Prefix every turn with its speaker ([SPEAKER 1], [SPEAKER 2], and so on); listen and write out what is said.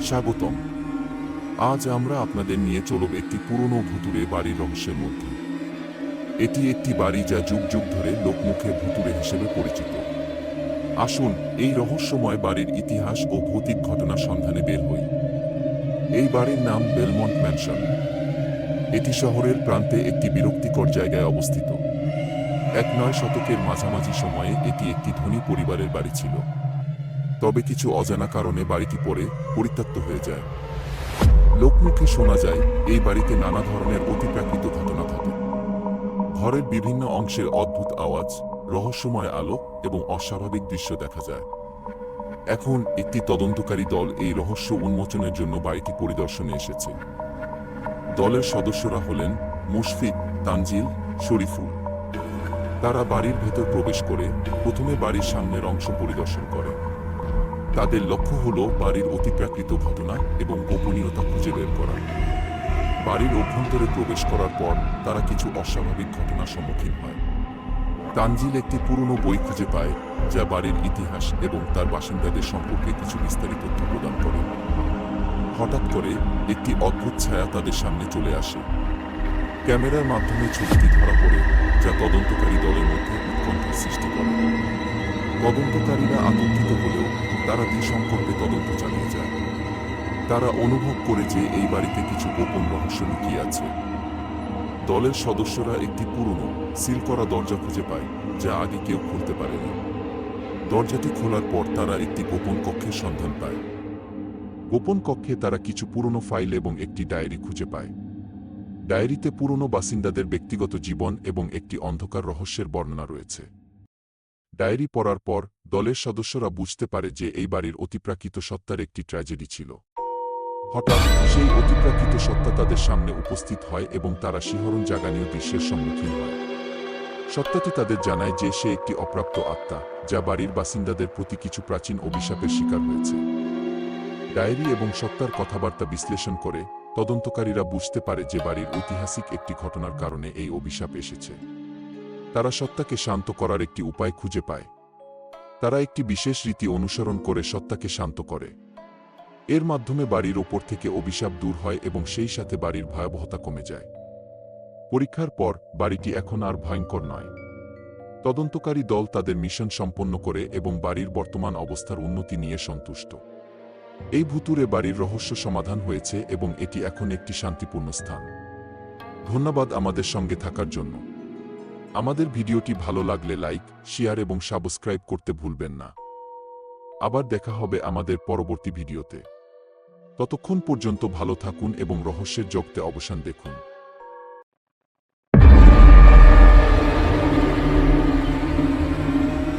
[SPEAKER 1] স্বাগতম। আজ আমরা আপনাদের নিয়ে চলব একটি পুরনো ভুতুড়ে বাড়ির রহস্যের মধ্যে। এটি একটি বাড়ি যা যুগ যুগ ধরে লোকমুখে ভুতুড়ে হিসেবে পরিচিত। আসুন এই রহস্যময় বাড়ির ইতিহাস ও ভৌতিক ঘটনার সন্ধানে বের হই। এই বাড়ির নাম বেলমন্ট ম্যানশন। এটি শহরের প্রান্তে একটি বিরক্তিকর জায়গায় অবস্থিত। 19 শতকের মাঝামাঝি সময়ে এটি একটি ধনী পরিবারের বাড়ি ছিল। তবে কিছু অজানা কারণে বাড়িটি পরে পরিত্যক্ত হয়ে যায়। লোকমুখে শোনা যায় এই বাড়িতে নানা ধরনের অতিপ্রাকৃত ঘটনা ঘটে। ঘরের বিভিন্ন অংশের অদ্ভুত আওয়াজ, রহস্যময় আলো এবং অস্বাভাবিক দৃশ্য দেখা যায়। এখন একটি তদন্তকারী দল এই রহস্য উন্মোচনের জন্য বাড়িটি পরিদর্শনে এসেছে। দলের সদস্যরা হলেন মুশফিক, তানজিল, শরীফুল। তারা বাড়ির ভেতর প্রবেশ করে প্রথমে বাড়ির সামনের অংশ পরিদর্শন করে। তাদের লক্ষ্য হল বাড়ির অতিপ্রাকৃত ঘটনা এবং গোপনীয়তা খুঁজে বের করা। বাড়ির অভ্যন্তরে প্রবেশ করার পর তারা কিছু অস্বাভাবিক ঘটনার সম্মুখীন হয়। তানজিল একটি পুরনো বই খুঁজে পায় যা বাড়ির ইতিহাস এবং তার বাসিন্দাদের সম্পর্কে কিছু বিস্তারিত তথ্য প্রদান করে। হঠাৎ করে একটি অদ্ভুত ছায়া তাদের সামনে চলে আসে। ক্যামেরার মাধ্যমে ছবিটি ধরা পড়ে, যা তদন্তকারী দলের মধ্যে উৎকণ্ঠার সৃষ্টি করে। তদন্তকারীরা আতঙ্কিত হলেও তারা সম্পর্কে তদন্ত চালিয়ে যায়। তারা অনুভব করে যে এই বাড়িতে কিছু গোপন রহস্য লুকিয়ে আছে। দলের সদস্যরা একটি পুরনো সিল করা দরজা খুঁজে পায় যা আগে কেউ খুলতে পারেনি। দরজাটি খোলার পর তারা একটি গোপন কক্ষের সন্ধান পায়। গোপন কক্ষে তারা কিছু পুরনো ফাইল এবং একটি ডায়েরি খুঁজে পায়। ডায়েরিতে পুরনো বাসিন্দাদের ব্যক্তিগত জীবন এবং একটি অন্ধকার রহস্যের বর্ণনা রয়েছে। ডায়েরি পড়ার পর দলের সদস্যরা বুঝতে পারে যে এই বাড়ির অতিপ্রাকৃত সত্তার একটি ট্র্যাজেডি ছিল। হঠাৎ সেই অতিপ্রাকৃত সত্তা তাদের সামনে উপস্থিত হয় এবং তারা শিহরণ জাগানীয় দৃশ্যের সম্মুখীন হয়। সত্তাটি তাদের জানায় যে সে একটি অপ্রাপ্ত আত্মা, যা বাড়ির বাসিন্দাদের প্রতি কিছু প্রাচীন অভিশাপের শিকার হয়েছে। ডায়েরি এবং সত্তার কথাবার্তা বিশ্লেষণ করে তদন্তকারীরা বুঝতে পারে যে বাড়ির ঐতিহাসিক একটি ঘটনার কারণে এই অভিশাপ এসেছে। তারা সত্তাকে শান্ত করার একটি উপায় খুঁজে পায়। তারা একটি বিশেষ রীতি অনুসরণ করে সত্তাকে শান্ত করে। এর মাধ্যমে বাড়ির ওপর থেকে অভিশাপ দূর হয় এবং সেই সাথে বাড়ির ভয়াবহতা কমে যায়। পরীক্ষার পর বাড়িটি এখন আর ভয়ঙ্কর নয়। তদন্তকারী দল তাদের মিশন সম্পন্ন করে এবং বাড়ির বর্তমান অবস্থার উন্নতি নিয়ে সন্তুষ্ট। এই ভুতুড়ে বাড়ির রহস্য সমাধান হয়েছে এবং এটি এখন একটি শান্তিপূর্ণ স্থান। ধন্যবাদ আমাদের সঙ্গে থাকার জন্য। আমাদের ভিডিওটি ভালো লাগলে লাইক, শেয়ার এবং সাবস্ক্রাইব করতে ভুলবেন না। আবার দেখা হবে আমাদের পরবর্তী ভিডিওতে। ততক্ষণ পর্যন্ত ভালো থাকুন এবং রহস্যের জগতে অবসান দেখুন।